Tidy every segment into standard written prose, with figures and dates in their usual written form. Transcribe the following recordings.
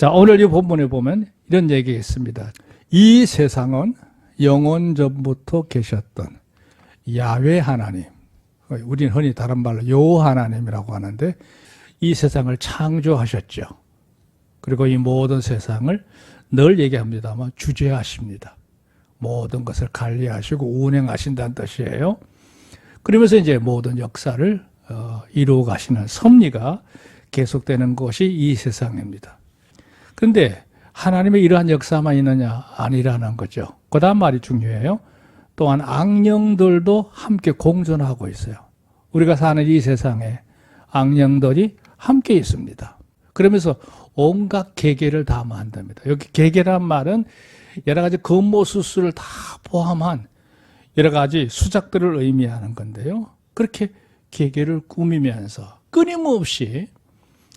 자, 오늘 이 본문에 보면 이런 얘기가 있습니다. 이 세상은 영원 전부터 계셨던 야훼 하나님, 우리는 흔히 다른 말로 여호와 하나님이라고 하는데 이 세상을 창조하셨죠. 그리고 이 모든 세상을 늘 얘기합니다만 주재하십니다. 모든 것을 관리하시고 운행하신다는 뜻이에요. 그러면서 이제 모든 역사를 이루어 가시는 섭리가 계속되는 것이 이 세상입니다. 그런데 하나님의 이러한 역사만 있느냐? 아니라는 거죠. 그 다음 말이 중요해요. 또한 악령들도 함께 공존하고 있어요. 우리가 사는 이 세상에 악령들이 함께 있습니다. 그러면서 온갖 계계를 다 만듭니다. 여기 계계란 말은 여러 가지 근모수수를 다 포함한 여러 가지 수작들을 의미하는 건데요. 그렇게 계계를 꾸미면서 끊임없이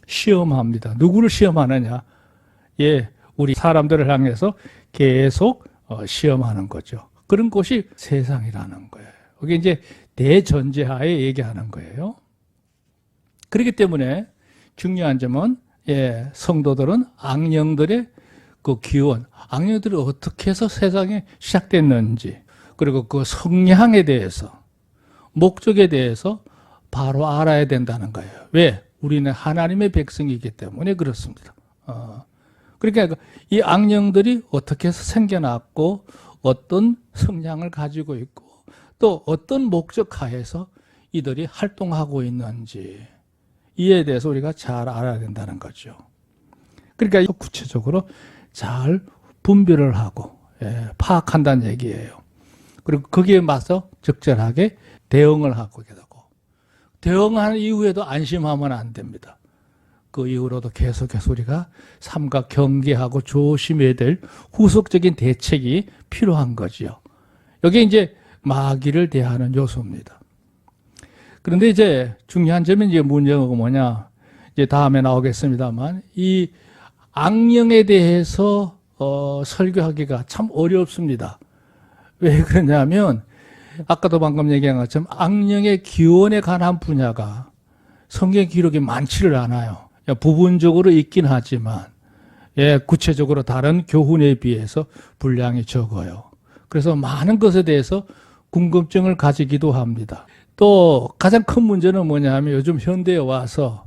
시험합니다. 누구를 시험하느냐? 예, 우리 사람들을 향해서 계속 시험하는 거죠. 그런 곳이 세상이라는 거예요. 이게 이제 대전제하에 얘기하는 거예요. 그렇기 때문에 중요한 점은 성도들은 악령들의 그 기원, 악령들이 어떻게 해서 세상에 시작됐는지, 그리고 그 성향에 대해서, 목적에 대해서 바로 알아야 된다는 거예요. 왜? 우리는 하나님의 백성이기 때문에 그렇습니다. 그러니까 이 악령들이 어떻게 해서 생겨났고 어떤 성향을 가지고 있고 또 어떤 목적 하에서 이들이 활동하고 있는지 이에 대해서 우리가 잘 알아야 된다는 거죠. 그러니까 구체적으로 잘 분별을 하고 파악한다는 얘기예요. 그리고 거기에 맞서 적절하게 대응을 하고 되고 대응하는 이후에도 안심하면 안 됩니다. 그 이후로도 계속해서 우리가 삼가 경계하고 조심해야 될 후속적인 대책이 필요한 거지요. 여기 이제 마귀를 대하는 요소입니다. 그런데 이제 중요한 점은 이제 문제가 뭐냐? 이제 다음에 나오겠습니다만 이 악령에 대해서 설교하기가 참 어렵습니다. 왜 그러냐면 아까도 방금 얘기한 것처럼 악령의 기원에 관한 분야가 성경 기록이 많지를 않아요. 부분적으로 있긴 하지만 구체적으로 다른 교훈에 비해서 분량이 적어요. 그래서 많은 것에 대해서 궁금증을 가지기도 합니다. 또 가장 큰 문제는 뭐냐면 요즘 현대에 와서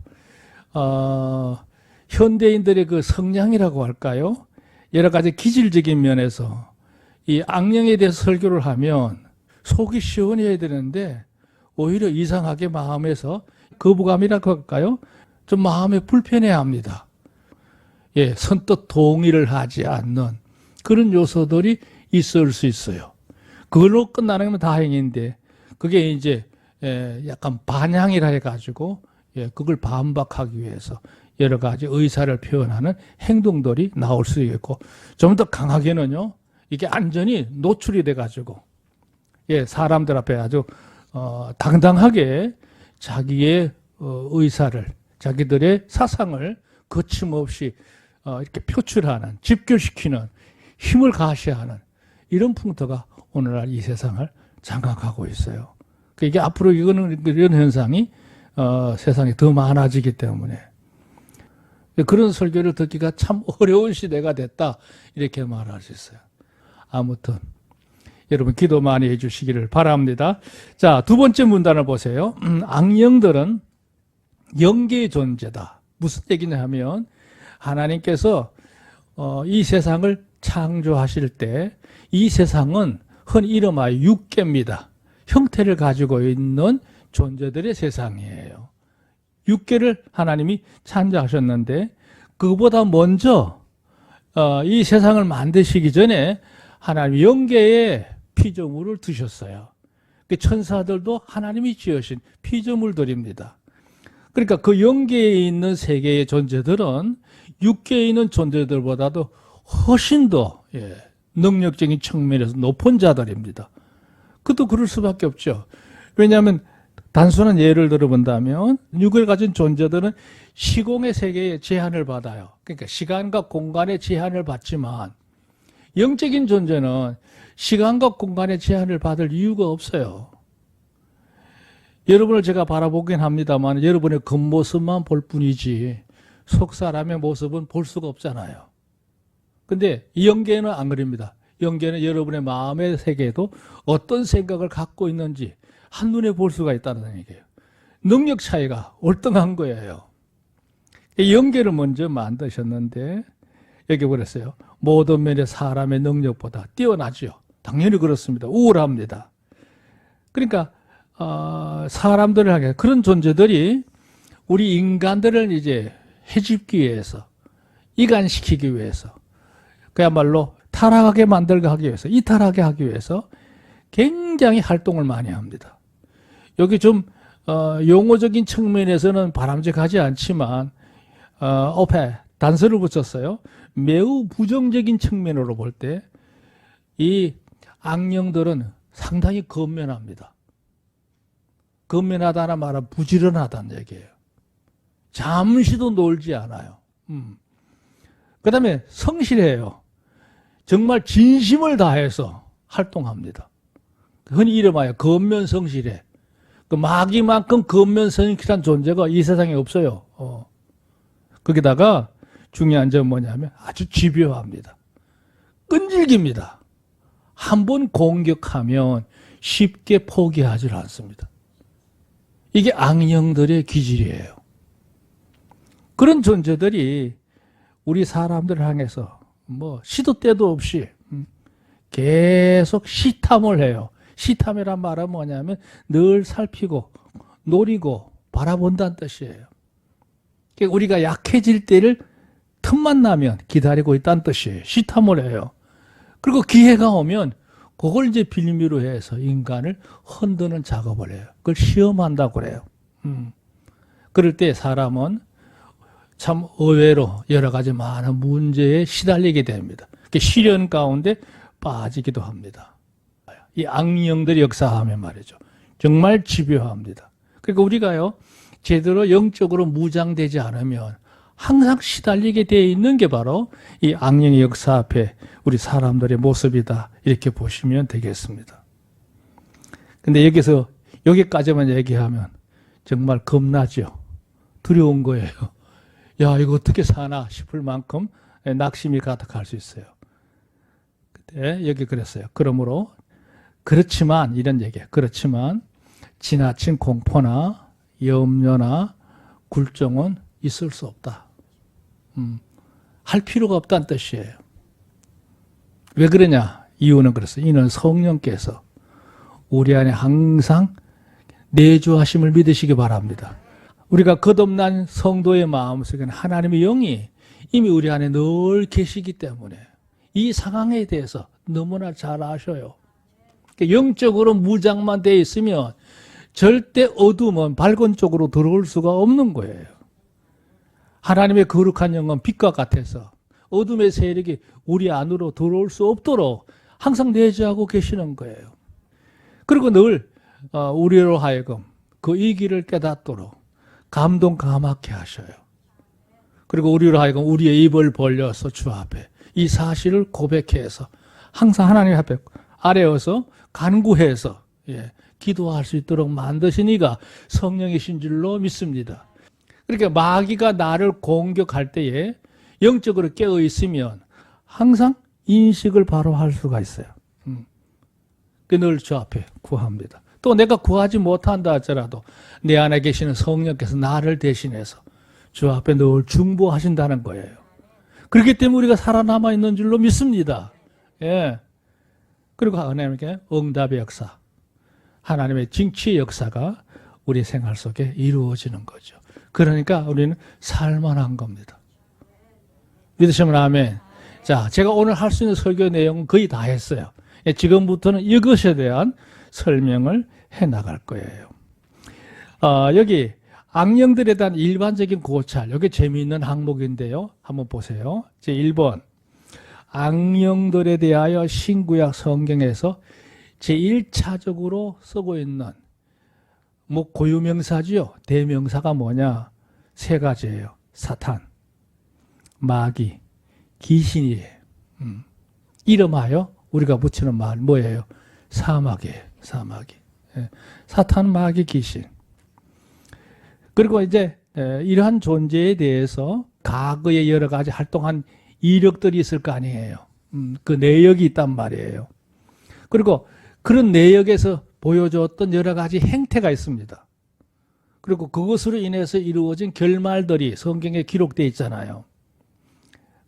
현대인들의 그 성향이라고 할까요? 여러 가지 기질적인 면에서 이 악령에 대해서 설교를 하면 속이 시원해야 되는데 오히려 이상하게 마음에서 거부감이라고 할까요? 좀 마음에 불편해합니다. 선뜻 동의를 하지 않는 그런 요소들이 있을 수 있어요. 그걸로 끝나는 건 다행인데 그게 이제 약간 반향이라 해가지고 그걸 반박하기 위해서 여러 가지 의사를 표현하는 행동들이 나올 수 있고 좀 더 강하게는요 이게 안전이 노출이 돼가지고 사람들 앞에 아주 당당하게 자기의 의사를 자기들의 사상을 거침없이 이렇게 표출하는 집결시키는 힘을 가시하는 이런 풍토가 오늘날 이 세상을 장악하고 있어요. 이게 앞으로 이런 현상이 세상에 더 많아지기 때문에 그런 설교를 듣기가 참 어려운 시대가 됐다 이렇게 말할 수 있어요. 아무튼 여러분 기도 많이 해주시기를 바랍니다. 자, 두 번째 문단을 보세요. 악령들은 영계의 존재다. 무슨 얘기냐 하면 하나님께서 이 세상을 창조하실 때 이 세상은 흔히 이름하여 육계입니다. 형태를 가지고 있는 존재들의 세상이에요. 육계를 하나님이 창조하셨는데 그보다 먼저 이 세상을 만드시기 전에 하나님 영계에 피조물을 두셨어요. 천사들도 하나님이 지으신 피조물들입니다. 그러니까 그 영계에 있는 세계의 존재들은 육계에 있는 존재들보다도 훨씬 더 능력적인 측면에서 높은 자들입니다. 그것도 그럴 수밖에 없죠. 왜냐하면 단순한 예를 들어본다면 육을 가진 존재들은 시공의 세계에 제한을 받아요. 그러니까 시간과 공간의 제한을 받지만 영적인 존재는 시간과 공간의 제한을 받을 이유가 없어요. 여러분을 제가 바라보긴 합니다만 여러분의 겉모습만 볼 뿐이지 속 사람의 모습은 볼 수가 없잖아요. 근데 영계는 안 그럽니다. 영계는 여러분의 마음의 세계에도 어떤 생각을 갖고 있는지 한눈에 볼 수가 있다는 얘기예요. 능력 차이가 월등한 거예요. 영계를 먼저 만드셨는데 여기 그랬어요. 모든 면의 사람의 능력보다 뛰어나죠. 당연히 그렇습니다. 우월합니다. 그러니까 사람들을 하게 그런 존재들이 우리 인간들을 이제 해집기 위해서, 이간시키기 위해서, 그야말로 타락하게 만들게 하기 위해서, 이탈하게 하기 위해서 굉장히 활동을 많이 합니다. 여기 좀 용어적인 측면에서는 바람직하지 않지만 앞에 단서를 붙였어요. 매우 부정적인 측면으로 볼 때 이 악령들은 상당히 건면합니다. 건면하다는 말은 부지런하다는 얘기예요. 잠시도 놀지 않아요. 그 다음에 성실해요. 정말 진심을 다해서 활동합니다. 흔히 이름하여 건면성실해. 그 마귀만큼 건면성실한 존재가 이 세상에 없어요. 거기다가 중요한 점은 뭐냐면 아주 집요합니다. 끈질깁니다. 한번 공격하면 쉽게 포기하지 않습니다. 이게 악령들의 기질이에요. 그런 존재들이 우리 사람들을 향해서 뭐 시도 때도 없이 계속 시탐을 해요. 시탐이란 말은 뭐냐면 늘 살피고 노리고 바라본다는 뜻이에요. 그러니까 우리가 약해질 때를 틈만 나면 기다리고 있다는 뜻이에요. 시탐을 해요. 그리고 기회가 오면 그걸 이제 빌미로 해서 인간을 흔드는 작업을 해요. 그걸 시험한다고 그래요. 그럴 때 사람은 참 의외로 여러 가지 많은 문제에 시달리게 됩니다. 시련 가운데 빠지기도 합니다. 이 악령들이 역사하면 말이죠. 정말 집요합니다. 그러니까 우리가요, 제대로 영적으로 무장되지 않으면 항상 시달리게 되어 있는 게 바로 이 악령의 역사 앞에 우리 사람들의 모습이다. 이렇게 보시면 되겠습니다. 근데 여기까지만 얘기하면 정말 겁나죠. 두려운 거예요. 야, 이거 어떻게 사나 싶을 만큼 낙심이 가득할 수 있어요. 그때 여기 그랬어요. 그러므로 그렇지만 이런 얘기예요. 그렇지만 지나친 공포나 염려나 굴종은 있을 수 없다. 할 필요가 없다는 뜻이에요. 왜 그러냐? 이유는 그랬어요. 이는 성령께서 우리 안에 항상 내주하심을 믿으시기 바랍니다. 우리가 거듭난 성도의 마음속에는 하나님의 영이 이미 우리 안에 늘 계시기 때문에 이 상황에 대해서 너무나 잘 아셔요. 영적으로 무장만 되어 있으면 절대 어둠은 밝은 쪽으로 들어올 수가 없는 거예요. 하나님의 거룩한 영은 빛과 같아서 어둠의 세력이 우리 안으로 들어올 수 없도록 항상 내주하고 계시는 거예요. 그리고 늘 우리로 하여금 그 이 길을 깨닫도록 감동 감하게 하셔요. 그리고 우리로 하여금 우리의 입을 벌려서 주 앞에 이 사실을 고백해서 항상 하나님 앞에 아뢰어서 간구해서 기도할 수 있도록 만드시니가 성령이신 줄로 믿습니다. 그러니까 마귀가 나를 공격할 때에 영적으로 깨어 있으면 항상 인식을 바로 할 수가 있어요. 늘 주 앞에 구합니다. 또 내가 구하지 못한다 할지라도 내 안에 계시는 성령께서 나를 대신해서 주 앞에 늘 중보하신다는 거예요. 그렇기 때문에 우리가 살아남아 있는 줄로 믿습니다. 예. 그리고 하나님께 응답의 역사, 하나님의 징치의 역사가 우리 생활 속에 이루어지는 거죠. 그러니까 우리는 살만한 겁니다. 믿으시면 아멘. 자, 제가 오늘 할 수 있는 설교 내용은 거의 다 했어요. 지금부터는 이것에 대한 설명을 해 나갈 거예요. 여기 악령들에 대한 일반적인 고찰, 여기 재미있는 항목인데요. 한번 보세요. 제1번, 악령들에 대하여 신구약 성경에서 제1차적으로 쓰고 있는 고유명사지요. 대명사가 뭐냐? 세 가지예요. 사탄, 마귀, 귀신이에요. 이름하여 우리가 붙이는 말 뭐예요? 사마귀예요. 사마귀. 사탄, 마귀, 귀신. 그리고 이제 이러한 존재에 대해서 과거에 여러 가지 활동한 이력들이 있을 거 아니에요. 그 내역이 있단 말이에요. 그리고 그런 내역에서 보여줬던 여러 가지 행태가 있습니다. 그리고 그것으로 인해서 이루어진 결말들이 성경에 기록되어 있잖아요.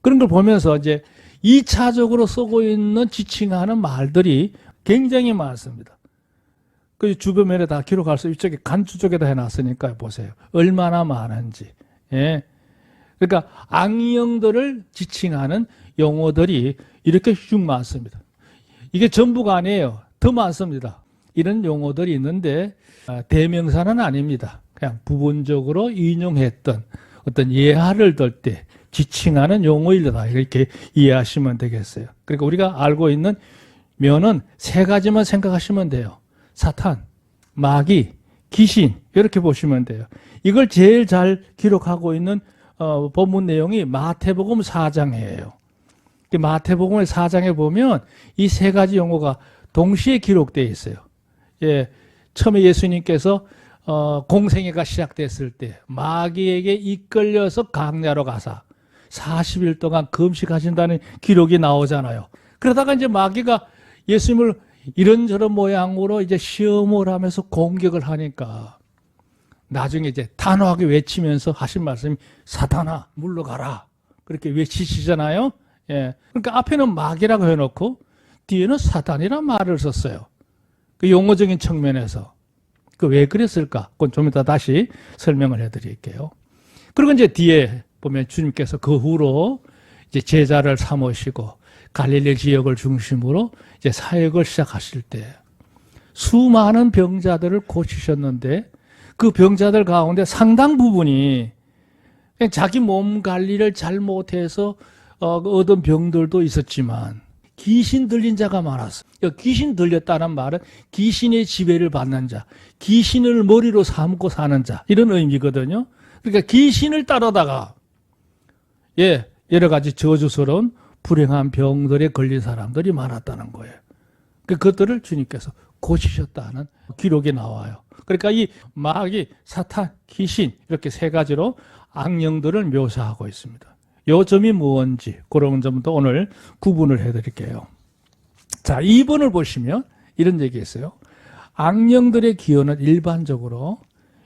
그런 걸 보면서 이제 2차적으로 쓰고 있는 지칭하는 말들이 굉장히 많습니다. 그 주변면에 다 기록할 수, 이쪽에 간주 쪽에다 해놨으니까 보세요. 얼마나 많은지. 예. 그러니까 악령들을 지칭하는 용어들이 이렇게 쭉 많습니다. 이게 전부가 아니에요. 더 많습니다. 이런 용어들이 있는데 대명사는 아닙니다. 그냥 부분적으로 인용했던 어떤 예화를 들 때 지칭하는 용어이다. 이렇게 이해하시면 되겠어요. 그러니까 우리가 알고 있는 면은 세 가지만 생각하시면 돼요. 사탄, 마귀, 귀신 이렇게 보시면 돼요. 이걸 제일 잘 기록하고 있는 본문 내용이 마태복음 4장이에요. 마태복음 4장에 보면 이 세 가지 용어가 동시에 기록되어 있어요. 예, 처음에 예수님께서 공생애가 시작됐을 때 마귀에게 이끌려서 강야로 가사 40일 동안 금식하신다는 기록이 나오잖아요. 그러다가 이제 마귀가 예수님을 이런저런 모양으로 이제 시험을 하면서 공격을 하니까 나중에 이제 단호하게 외치면서 하신 말씀이 사탄아 물러가라 그렇게 외치시잖아요. 예. 그러니까 앞에는 마귀라고 해놓고 뒤에는 사탄이라는 말을 썼어요. 그 용어적인 측면에서. 그 왜 그랬을까? 그건 좀 이따 다시 설명을 해드릴게요. 그리고 이제 뒤에 보면 주님께서 그 후로 이제 제자를 삼으시고 갈릴리 지역을 중심으로 이제 사역을 시작하실 때 수많은 병자들을 고치셨는데 그 병자들 가운데 상당 부분이 그냥 자기 몸 관리를 잘못해서 얻은 병들도 있었지만 귀신 들린 자가 많았어요. 귀신 들렸다는 말은 귀신의 지배를 받는 자, 귀신을 머리로 삼고 사는 자 이런 의미거든요. 그러니까 귀신을 따르다가 여러 가지 저주스러운 불행한 병들에 걸린 사람들이 많았다는 거예요. 그것들을 주님께서 고치셨다는 기록이 나와요. 그러니까 이 마귀, 사탄, 귀신 이렇게 세 가지로 악령들을 묘사하고 있습니다. 요점이 뭔지 그런 점도 오늘 구분을 해드릴게요. 자, 2번을 보시면 이런 얘기 있어요. 악령들의 기여는 일반적으로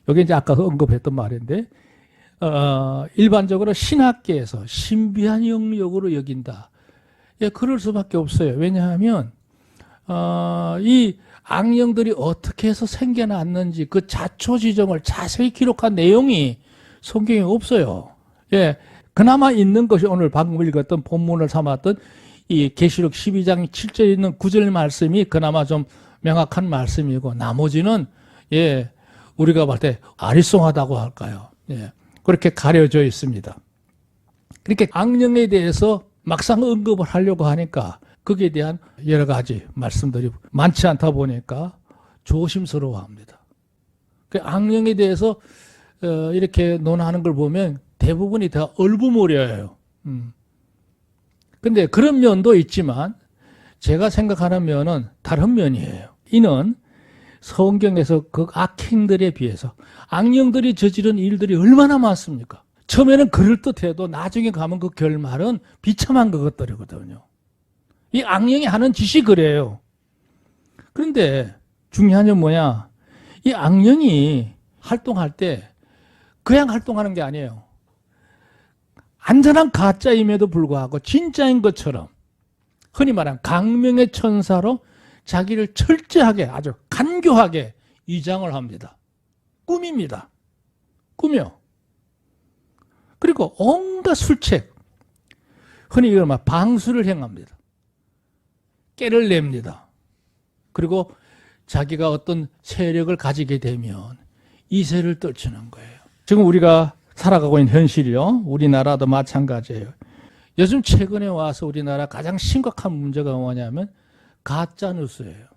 여기 이제 아까 언급했던 말인데 일반적으로 신학계에서 신비한 영역으로 여긴다. 그럴 수밖에 없어요. 왜냐하면 이 악령들이 어떻게 해서 생겨났는지 그 자초지종을 자세히 기록한 내용이 성경에 없어요. 그나마 있는 것이 오늘 방금 읽었던 본문을 삼았던 이 계시록 12장 7절에 있는 9절 말씀이 그나마 좀 명확한 말씀이고 나머지는 우리가 볼 때 아리송하다고 할까요? 그렇게 가려져 있습니다. 그렇게 악령에 대해서 막상 언급을 하려고 하니까 거기에 대한 여러 가지 말씀들이 많지 않다 보니까 조심스러워합니다. 그 악령에 대해서 이렇게 논하는 걸 보면 대부분이 다 얼부무려요. 근데 그런 면도 있지만 제가 생각하는 면은 다른 면이에요. 이는 성경에서 그 악행들에 비해서 악령들이 저지른 일들이 얼마나 많습니까? 처음에는 그럴듯해도 나중에 가면 그 결말은 비참한 것들이거든요. 이 악령이 하는 짓이 그래요. 그런데 중요한 건 뭐냐? 이 악령이 활동할 때 그냥 활동하는 게 아니에요. 안전한 가짜임에도 불구하고 진짜인 것처럼 흔히 말하는 강명의 천사로 자기를 철저하게 아주 간교하게 위장을 합니다. 꿈입니다. 꾸며. 그리고 온갖 술책, 흔히 이걸 막 방수를 행합니다. 깨를 냅니다. 그리고 자기가 어떤 세력을 가지게 되면 이세를 떨치는 거예요. 지금 우리가 살아가고 있는 현실이요. 우리나라도 마찬가지예요. 요즘 최근에 와서 우리나라 가장 심각한 문제가 뭐냐면 가짜뉴스예요.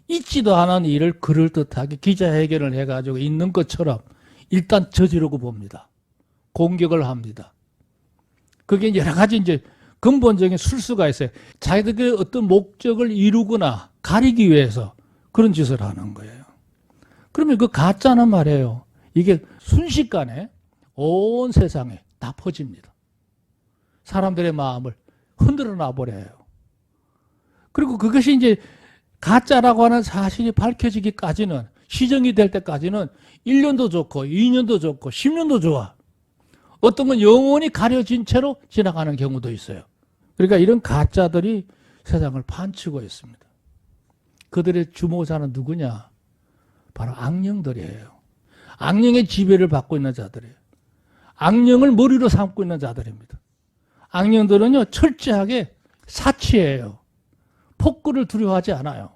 있지도 않은 일을 그럴듯하게 기자회견을 해가지고 있는 것처럼 일단 저지르고 봅니다. 공격을 합니다. 그게 여러 가지 이제 근본적인 술수가 있어요. 자기들의 어떤 목적을 이루거나 가리기 위해서 그런 짓을 하는 거예요. 그러면 그 가짜는 말이에요. 이게 순식간에 온 세상에 다 퍼집니다. 사람들의 마음을 흔들어 놔버려요. 그리고 그것이 이제 가짜라고 하는 사실이 밝혀지기까지는, 시정이 될 때까지는 1년도 좋고 2년도 좋고 10년도 좋아. 어떤 건 영원히 가려진 채로 지나가는 경우도 있어요. 그러니까 이런 가짜들이 세상을 판치고 있습니다. 그들의 주모자는 누구냐? 바로 악령들이에요. 악령의 지배를 받고 있는 자들이에요. 악령을 머리로 삼고 있는 자들입니다. 악령들은요, 철저하게 사치예요. 폭구를 두려워하지 않아요.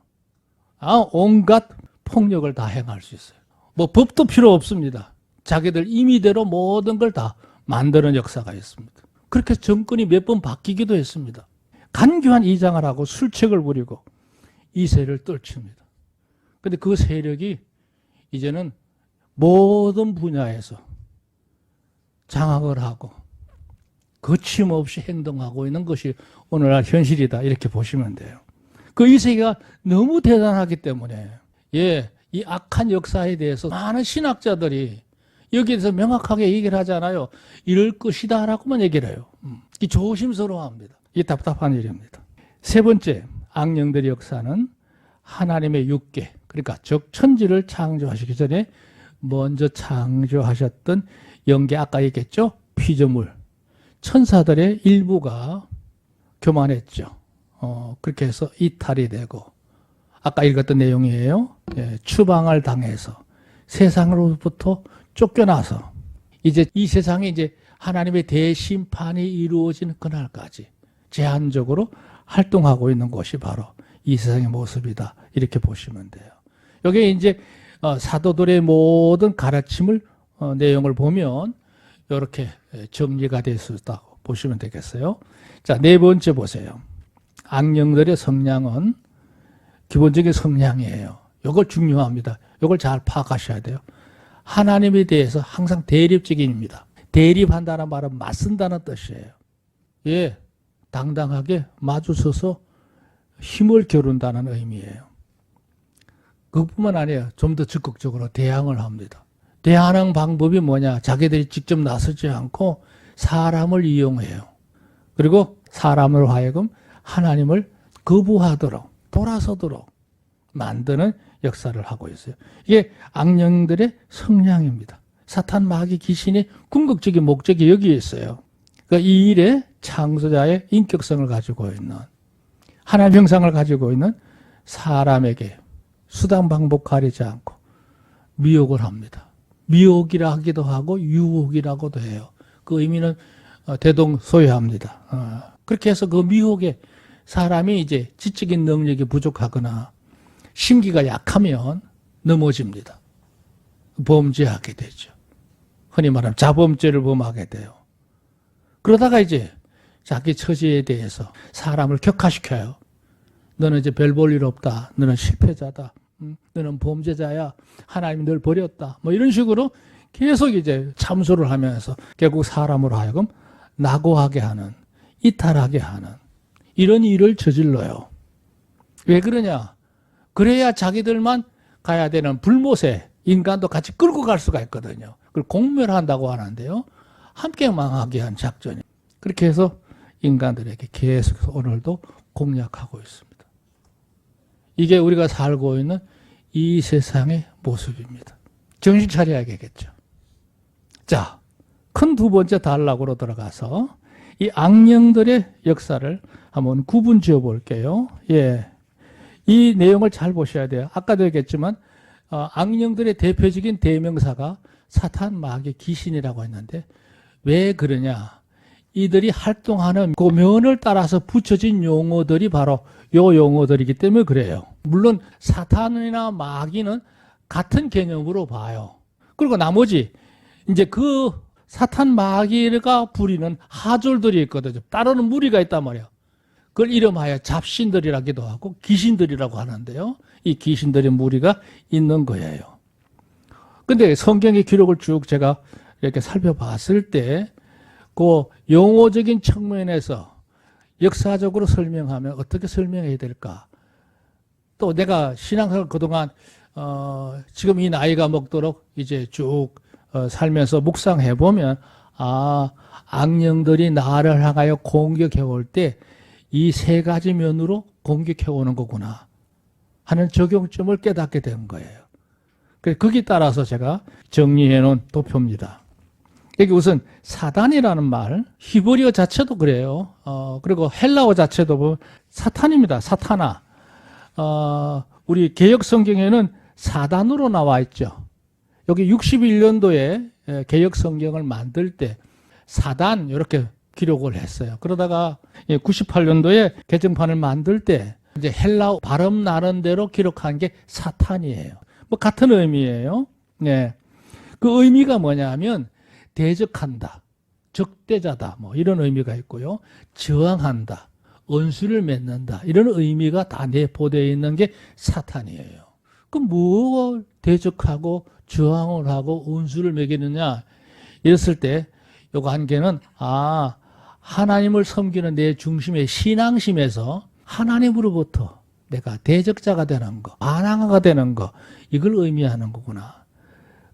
온갖 폭력을 다 행할 수 있어요. 뭐 법도 필요 없습니다. 자기들 임의대로 모든 걸 다 만드는 역사가 있습니다. 그렇게 정권이 몇 번 바뀌기도 했습니다. 간교한 이장을 하고 술책을 부리고 이세를 떨칩니다. 그런데 그 세력이 이제는 모든 분야에서 장악을 하고 거침없이 행동하고 있는 것이 오늘날 현실이다, 이렇게 보시면 돼요. 그 이세계가 너무 대단하기 때문에 이 악한 역사에 대해서 많은 신학자들이 여기에 대해서 명확하게 얘기를 하잖아요. 이럴 것이다 라고만 얘기를 해요. 이 조심스러워합니다. 이게 답답한 일입니다. 세 번째, 악령들의 역사는 하나님의 육계, 그러니까 즉 천지를 창조하시기 전에 먼저 창조하셨던 영계, 아까 얘기했죠? 피조물, 천사들의 일부가 교만했죠. 그렇게 해서 이탈이 되고, 아까 읽었던 내용이에요. 추방을 당해서 세상으로부터 쫓겨나서 이제 이 세상에 이제 하나님의 대심판이 이루어지는 그날까지 제한적으로 활동하고 있는 것이 바로 이 세상의 모습이다, 이렇게 보시면 돼요. 여기에 이제 사도들의 모든 가르침을 내용을 보면 이렇게 정리가 될 수 있다고 보시면 되겠어요. 자, 네 번째 보세요. 악령들의 성향은 기본적인 성향이에요. 이걸 중요합니다. 이걸 잘 파악하셔야 돼요. 하나님에 대해서 항상 대립적인입니다. 대립한다는 말은 맞선다는 뜻이에요. 당당하게 마주서서 힘을 겨룬다는 의미예요. 그것뿐만 아니에요. 좀 더 적극적으로 대항을 합니다. 대항하는 방법이 뭐냐? 자기들이 직접 나서지 않고 사람을 이용해요. 그리고 사람을 하여금 하나님을 거부하도록, 돌아서도록 만드는 역사를 하고 있어요. 이게 악령들의 성향입니다. 사탄, 마귀, 귀신의 궁극적인 목적이 여기에 있어요. 그러니까 이 일의 창조자의 인격성을 가지고 있는, 하나님 형상을 가지고 있는 사람에게 수단 방법 가리지 않고 미혹을 합니다. 미혹이라 하기도 하고 유혹이라고도 해요. 그 의미는 대동소이합니다. 그렇게 해서 그 미혹에 사람이 이제 지적인 능력이 부족하거나 심기가 약하면 넘어집니다. 범죄하게 되죠. 흔히 말하면 자범죄를 범하게 돼요. 그러다가 이제 자기 처지에 대해서 사람을 격화시켜요. 너는 이제 별 볼 일 없다. 너는 실패자다. 너는 범죄자야. 하나님이 널 버렸다. 뭐 이런 식으로 계속 이제 참소를 하면서 결국 사람으로 하여금 낙오하게 하는, 이탈하게 하는 이런 일을 저질러요. 왜 그러냐? 그래야 자기들만 가야 되는 불못에 인간도 같이 끌고 갈 수가 있거든요. 그걸 공멸한다고 하는데요. 함께 망하게 한 작전이. 그렇게 해서 인간들에게 계속해서 오늘도 공략하고 있습니다. 이게 우리가 살고 있는 이 세상의 모습입니다. 정신 차려야겠죠. 자, 큰 두 번째 단락으로 들어가서 이 악령들의 역사를 한번 구분 지어 볼게요. 이 내용을 잘 보셔야 돼요. 아까도 얘기했지만 악령들의 대표적인 대명사가 사탄, 마귀, 귀신이라고 했는데 왜 그러냐? 이들이 활동하는 그 면을 따라서 붙여진 용어들이 바로 요 용어들이기 때문에 그래요. 물론 사탄이나 마귀는 같은 개념으로 봐요. 그리고 나머지 이제 그 사탄, 마귀가 부리는 하졸들이 있거든요. 따르는 무리가 있단 말이에요. 그걸 이름하여 잡신들이라기도 하고 귀신들이라고 하는데요. 이 귀신들의 무리가 있는 거예요. 근데 성경의 기록을 쭉 제가 이렇게 살펴봤을 때 그 용어적인 측면에서 역사적으로 설명하면 어떻게 설명해야 될까? 또 내가 신앙생활 그동안 지금 이 나이가 먹도록 이제 쭉 살면서 묵상해 보면 악령들이 나를 향하여 공격해 올 때 이 세 가지 면으로 공격해 오는 거구나 하는 적용점을 깨닫게 된 거예요. 그래서 거기 따라서 제가 정리해 놓은 도표입니다. 여기 우선 사단이라는 말, 히브리어 자체도 그래요. 그리고 헬라어 자체도 보면 사탄입니다. 사타나. 우리 개역 성경에는 사단으로 나와 있죠. 여기 61년도에 개역 성경을 만들 때 사단 이렇게 기록을 했어요. 그러다가 98년도에 개정판을 만들 때 이제 헬라어 발음 나는 대로 기록한 게 사탄이에요. 뭐 같은 의미예요. 네. 그 의미가 뭐냐면 대적한다, 적대자다, 뭐 이런 의미가 있고요. 저항한다, 언수를 맺는다 이런 의미가 다 내포되어 있는 게 사탄이에요. 그럼 뭐 대적하고 저항을 하고 언수를 매기느냐 이랬을 때 요거 한 개는 하나님을 섬기는 내 중심의 신앙심에서 하나님으로부터 내가 대적자가 되는 거, 반항아가 되는 거 이걸 의미하는 거구나.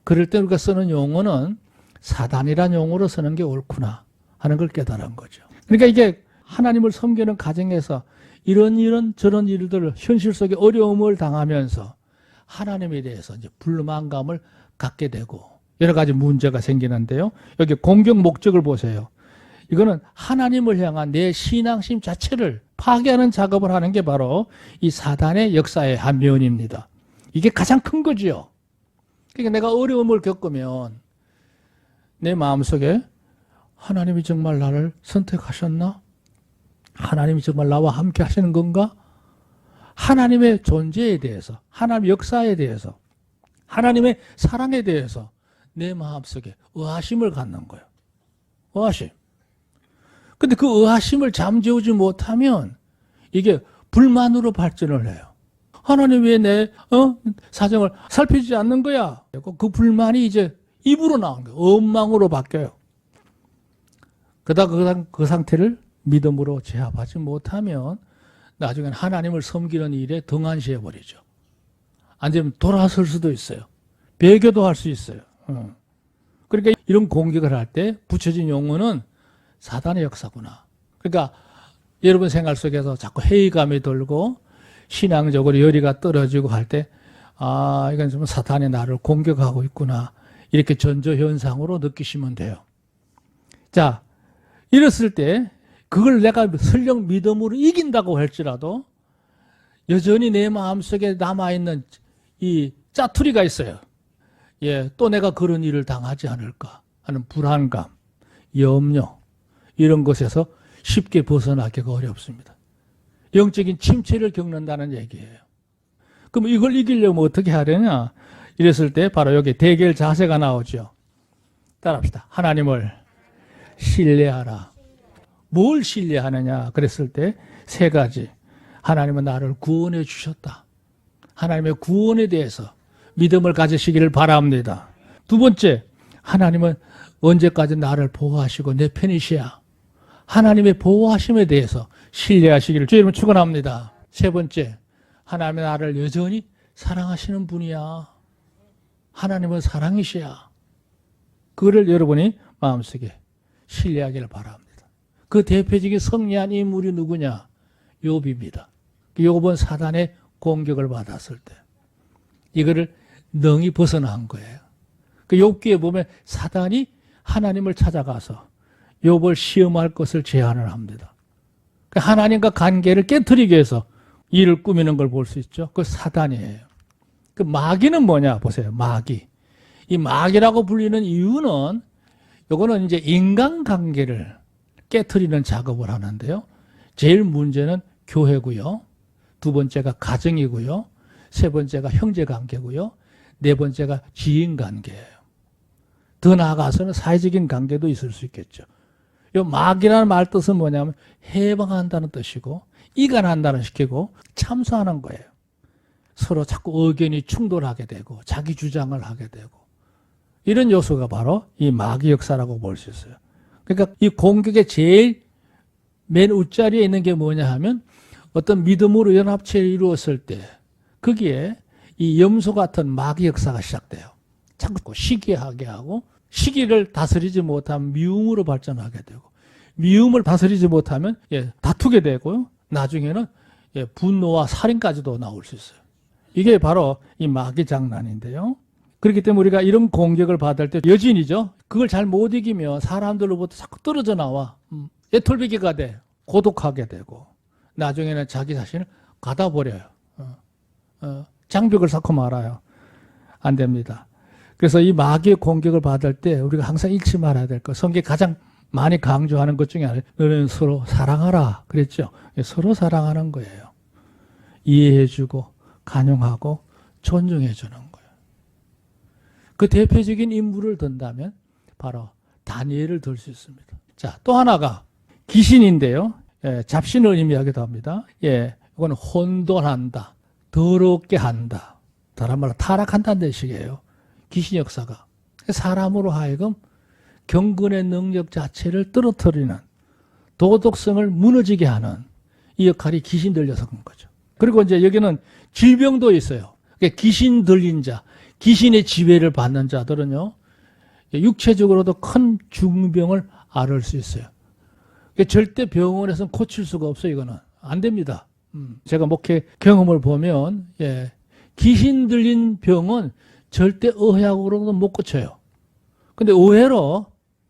그럴 때 우리가 쓰는 용어는 사단이라는 용어로 쓰는 게 옳구나 하는 걸 깨달은 거죠. 그러니까 이게 하나님을 섬기는 가정에서 이런 저런 일들을 현실 속에 어려움을 당하면서 하나님에 대해서 이제 불만감을 갖게 되고 여러 가지 문제가 생기는데요. 여기 공격 목적을 보세요. 이거는 하나님을 향한 내 신앙심 자체를 파괴하는 작업을 하는 게 바로 이 사단의 역사의 한 면입니다. 이게 가장 큰 거지요. 그러니까 내가 어려움을 겪으면 내 마음속에 하나님이 정말 나를 선택하셨나? 하나님이 정말 나와 함께 하시는 건가? 하나님의 존재에 대해서, 하나님의 역사에 대해서, 하나님의 사랑에 대해서 내 마음속에 의아심을 갖는 거예요. 의아심. 근데 그 의아심을 잠재우지 못하면 이게 불만으로 발전을 해요. 하나님 왜 내 사정을 살피지 않는 거야? 그 불만이 이제 입으로 나오는 거예요. 원망으로 바뀌어요. 그러다 그 상태를 믿음으로 제압하지 못하면 나중엔 하나님을 섬기는 일에 등한시해 버리죠. 안 되면 돌아설 수도 있어요. 배교도 할 수 있어요. 그러니까 이런 공격을 할 때 붙여진 용어는 사단의 역사구나. 그러니까 여러분 생활 속에서 자꾸 회의감이 들고 신앙적으로 열의가 떨어지고 할 때 이건 좀 사탄이 나를 공격하고 있구나. 이렇게 전조현상으로 느끼시면 돼요. 자, 이랬을 때 그걸 내가 설령 믿음으로 이긴다고 할지라도 여전히 내 마음속에 남아있는 이 짜투리가 있어요. 또 내가 그런 일을 당하지 않을까 하는 불안감, 염려 이런 것에서 쉽게 벗어나기가 어렵습니다. 영적인 침체를 겪는다는 얘기예요. 그럼 이걸 이기려면 어떻게 해야 되냐? 이랬을 때 바로 여기 대결 자세가 나오죠. 따라합시다. 하나님을 신뢰하라. 뭘 신뢰하느냐? 그랬을 때 세 가지. 하나님은 나를 구원해 주셨다. 하나님의 구원에 대해서 믿음을 가지시기를 바랍니다. 두 번째, 하나님은 언제까지 나를 보호하시고 내 편이시야. 하나님의 보호하심에 대해서 신뢰하시기를 주의 이름으로 축원합니다. 세 번째, 하나님은 나를 여전히 사랑하시는 분이야. 하나님은 사랑이시야. 그거를 여러분이 마음속에 신뢰하기를 바랍니다. 그 대표적인 승리한 인물이 누구냐? 욥입니다. 욥은 사단의 공격을 받았을 때 이거를 능히 벗어난 거예요. 그 욥기에 보면 사단이 하나님을 찾아가서 욥을 시험할 것을 제안을 합니다. 하나님과 관계를 깨트리기 위해서 일을 꾸미는 걸 볼 수 있죠. 그 사단이에요. 그 마귀는 뭐냐 보세요. 마귀. 이 마귀라고 불리는 이유는 요거는 이제 인간관계를 깨트리는 작업을 하는데요. 제일 문제는 교회고요. 두 번째가 가정이고요. 세 번째가 형제관계고요. 네 번째가 지인관계예요. 더 나아가서는 사회적인 관계도 있을 수 있겠죠. 이 마귀라는 말 뜻은 뭐냐면 해방한다는 뜻이고 이간한다는 뜻이고 참소하는 거예요. 서로 자꾸 의견이 충돌하게 되고 자기 주장을 하게 되고 이런 요소가 바로 이 마귀 역사라고 볼 수 있어요. 그러니까 이 공격의 제일 맨 윗자리에 있는 게 뭐냐 하면 어떤 믿음으로 연합체를 이루었을 때 거기에 이 염소 같은 마귀 역사가 시작돼요. 자꾸 시기하게 하고 시기를 다스리지 못하면 미움으로 발전하게 되고, 미움을 다스리지 못하면 다투게 되고요. 나중에는 분노와 살인까지도 나올 수 있어요. 이게 바로 이 마귀 장난인데요. 그렇기 때문에 우리가 이런 공격을 받을 때 여진이죠. 그걸 잘 못 이기면 사람들로부터 자꾸 떨어져 나와. 애톨베기가 돼. 고독하게 되고 나중에는 자기 자신을 가다버려요. 장벽을 쌓고 말아요. 안 됩니다. 그래서 이 마귀의 공격을 받을 때 우리가 항상 잃지 말아야 될 것. 성경이 가장 많이 강조하는 것 중에 하나, 너는 서로 사랑하라 그랬죠. 서로 사랑하는 거예요. 이해해주고 간용하고 존중해주는 거예요. 그 대표적인 인물을 든다면 바로 다니엘을 들 수 있습니다. 자, 또 하나가 귀신인데요. 잡신을 의미하기도 합니다. 이건 혼돈한다, 더럽게 한다. 다른 말로 타락한다는 뜻이에요. 귀신 역사가 사람으로 하여금 경건의 능력 자체를 떨어뜨리는, 도덕성을 무너지게 하는 이 역할이 귀신 들려서 그런 거죠. 그리고 이제 여기는 질병도 있어요. 귀신 들린 자, 귀신의 지배를 받는 자들은요, 육체적으로도 큰 중병을 앓을 수 있어요. 절대 병원에서는 고칠 수가 없어요. 이거는 안 됩니다. 제가 목회 경험을 보면 귀신 들린 병은 절대 의학으로도 못 고쳐요. 근데 의외로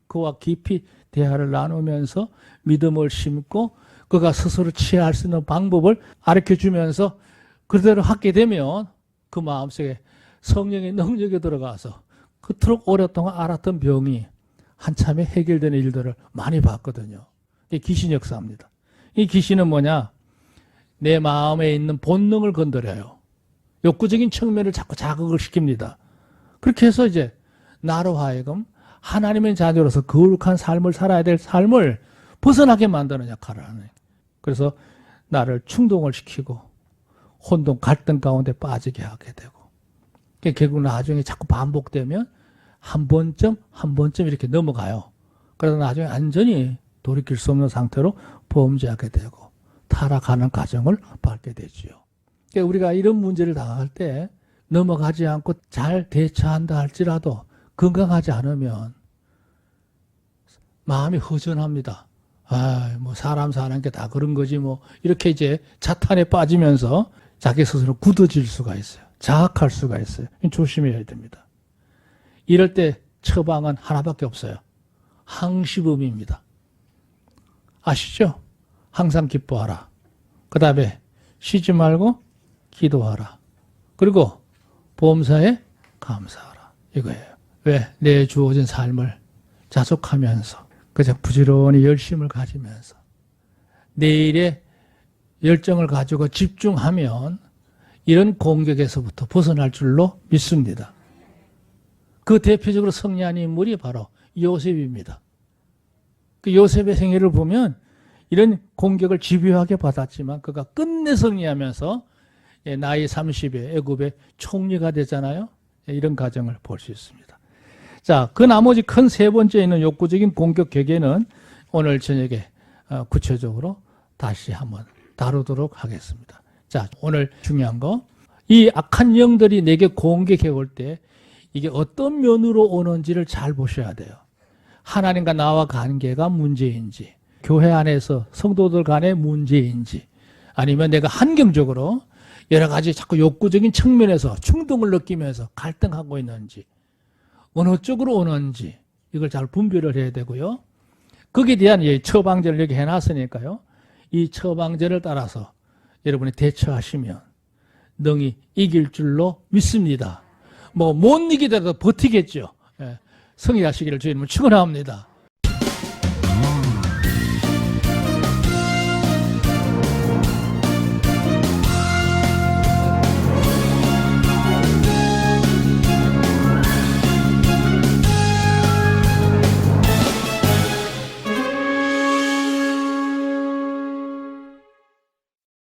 그와 깊이 대화를 나누면서 믿음을 심고 그가 스스로 취할 수 있는 방법을 가르쳐주면서 그대로 하게 되면 그 마음속에 성령의 능력이 들어가서 그토록 오랫동안 앓았던 병이 한참에 해결되는 일들을 많이 봤거든요. 이게 귀신 역사입니다. 이 귀신은 뭐냐? 내 마음에 있는 본능을 건드려요. 욕구적인 측면을 자꾸 자극을 시킵니다. 그렇게 해서 이제 나로 하여금 하나님의 자녀로서 거룩한 삶을 살아야 될 삶을 벗어나게 만드는 역할을 하는. 그래서 나를 충동을 시키고 혼돈, 갈등 가운데 빠지게 하게 되고, 결국 나중에 자꾸 반복되면 한 번쯤 이렇게 넘어가요. 그러다 나중에 완전히 돌이킬 수 없는 상태로 범죄하게 되고 타락하는 과정을 밟게 되지요. 그러니까 우리가 이런 문제를 당할 때 넘어가지 않고 잘 대처한다 할지라도 건강하지 않으면 마음이 허전합니다. 뭐 사람 사는 게 다 그런 거지 뭐, 이렇게 이제 자탄에 빠지면서 자기 스스로 굳어질 수가 있어요. 자학할 수가 있어요. 조심해야 됩니다. 이럴 때 처방은 하나밖에 없어요. 항시범입니다. 아시죠? 항상 기뻐하라. 그 다음에 쉬지 말고 기도하라. 그리고 범사에 감사하라. 이거예요. 왜? 내 주어진 삶을 자숙하면서 그저 부지런히 열심을 가지면서 내일의 열정을 가지고 집중하면 이런 공격에서부터 벗어날 줄로 믿습니다. 그 대표적으로 승리한 인물이 바로 요셉입니다. 그 요셉의 생애를 보면 이런 공격을 집요하게 받았지만 그가 끝내 승리하면서 나이 30에 애굽의 총리가 되잖아요. 이런 과정을 볼 수 있습니다. 자, 그 나머지 큰 세 번째 있는 욕구적인 공격 격에는 오늘 저녁에 구체적으로 다시 한번 다루도록 하겠습니다. 자, 오늘 중요한 거, 이 악한 영들이 내게 공격해 올 때 이게 어떤 면으로 오는지를 잘 보셔야 돼요. 하나님과 나와 관계가 문제인지, 교회 안에서 성도들 간의 문제인지, 아니면 내가 환경적으로 여러 가지 자꾸 욕구적인 측면에서 충동을 느끼면서 갈등하고 있는지, 어느 쪽으로 오는지 이걸 잘 분별을 해야 되고요. 거기에 대한 처방전을 여기 해놨으니까요. 이 처방전을 따라서 여러분이 대처하시면 능히 이길 줄로 믿습니다. 못 이기더라도 버티겠죠. 승리하시기를 주님은 축원합니다.